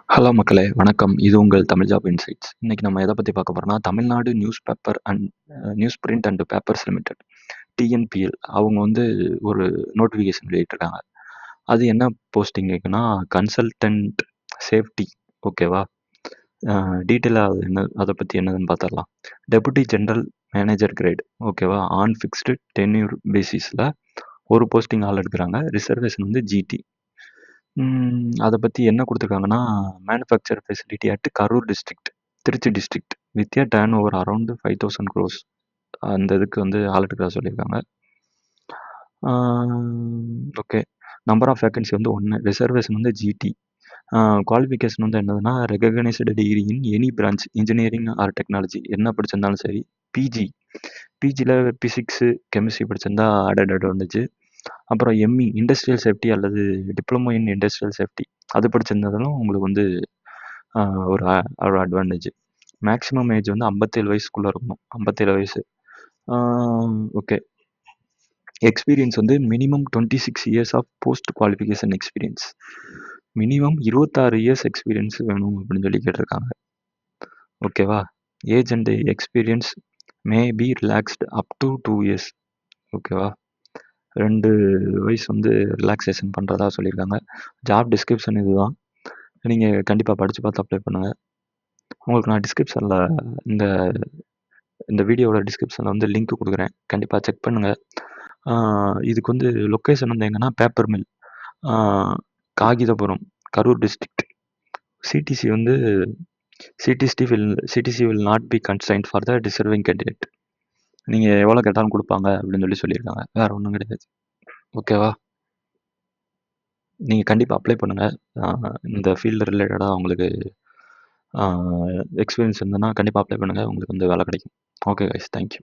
Hello மக்களே! வணக்கம். இது உங்கள் தமிழ் ஜாப் இன்சைட்ஸ். இன்னைக்கு நம்ம எத பத்தி பார்க்க போறோம்னா, Tamil Nadu news paper and news print and papers limited TNPL அவங்க வந்து ஒரு நோட்டிஃபிகேஷன் வெளியிட்டிருக்காங்க. அது என்ன போஸ்டிங்குக்குன்னா, கன்சல்டன்ட் சேஃப்டி. ஓகேவா? டீட்டெயிலா அது என்ன அத பத்தி என்னதுன்னு பார்த்துரலாம். Deputy general manager grade. ஓகேவா? ஆன் ஃபிக்ஸ்டு டென்யூர் பேசிஸ்ல ஒரு போஸ்டிங் ஆள் எடுக்குறாங்க. ரிசர்வேஷன் வந்து ஜிடி. அத பத்தி என்ன குடுத்துருக்காங்கன்னா, manufacture facility at Karur district, Tiruchi district with a turnover ஓவர் அரவுண்ட் 5000 க்ரோர்ஸ். அந்த இதுக்கு வந்து ஆள் எடுக்கிறதா சொல்லியிருக்காங்க. ஓகே. நம்பர் ஆஃப் வேக்கன்சி வந்து 1. ரிசர்வேஷன் வந்து ஜிடி. குவாலிஃபிகேஷன் வந்து என்னதுன்னா, recognised degree in any branch engineering or technology என்ன படிச்சிருந்தாலும் சரி. பிஜி. பிஜில பிசிக்ஸு, கெமிஸ்ட்ரி படிச்சிருந்தா ஆடட் அட்வான்டேஜ். அப்புறம் எம்இ இண்டஸ்ட்ரியல் சேஃப்டி அல்லது டிப்ளமோ இன் இண்டஸ்ட்ரியல் சேஃப்டி அது படிச்சிருந்ததாலும் உங்களுக்கு வந்து ஒரு ஒரு அட்வான்டேஜ். மேக்ஸிமம் ஏஜ் வந்து 57 வயசுக்குள்ளே இருக்கணும். 57 வயசு. ஓகே. எக்ஸ்பீரியன்ஸ் வந்து minimum 26 years of post qualification experience. Minimum 26 years experience வேணும் அப்படின்னு சொல்லி கேட்டிருக்காங்க. ஓகேவா? Age and experience may be relaxed up to 2 years. ஓகேவா? 2 வயசு வந்து ரிலாக்சேஷன் பண்ணுறதா சொல்லியிருக்காங்க. ஜாப் டிஸ்கிரிப்ஷன் இதுதான். நீங்கள் கண்டிப்பாக படித்து பார்த்து அப்ளை பண்ணுங்கள். உங்களுக்கு நான் டிஸ்கிரிப்ஷனில் இந்த இந்த வீடியோவோட டிஸ்கிரிப்ஷனில் வந்து லிங்க் கொடுக்குறேன். கண்டிப்பாக செக் பண்ணுங்கள். இதுக்கு வந்து லொக்கேஷன் வந்து எங்கன்னா paper mill, Kagithapuram, Karur district. CTC வந்து CTC will not be constrained for the deserving candidate. நீங்கள் எவ்வளோ கேட்டாலும் கொடுப்பாங்க அப்படின்னு சொல்லியிருக்காங்க. வேறு ஒன்றும் கிடையாது. ஓகேவா? நீங்கள் கண்டிப்பாக அப்ளை பண்ணுங்கள். இந்த ஃபீல்டு ரிலேட்டடாக உங்களுக்கு எக்ஸ்பீரியன்ஸ் இருந்ததுன்னா கண்டிப்பாக அப்ளை பண்ணுங்கள். உங்களுக்கு வந்து வேலை கிடைக்கும். Okay guys, thank you.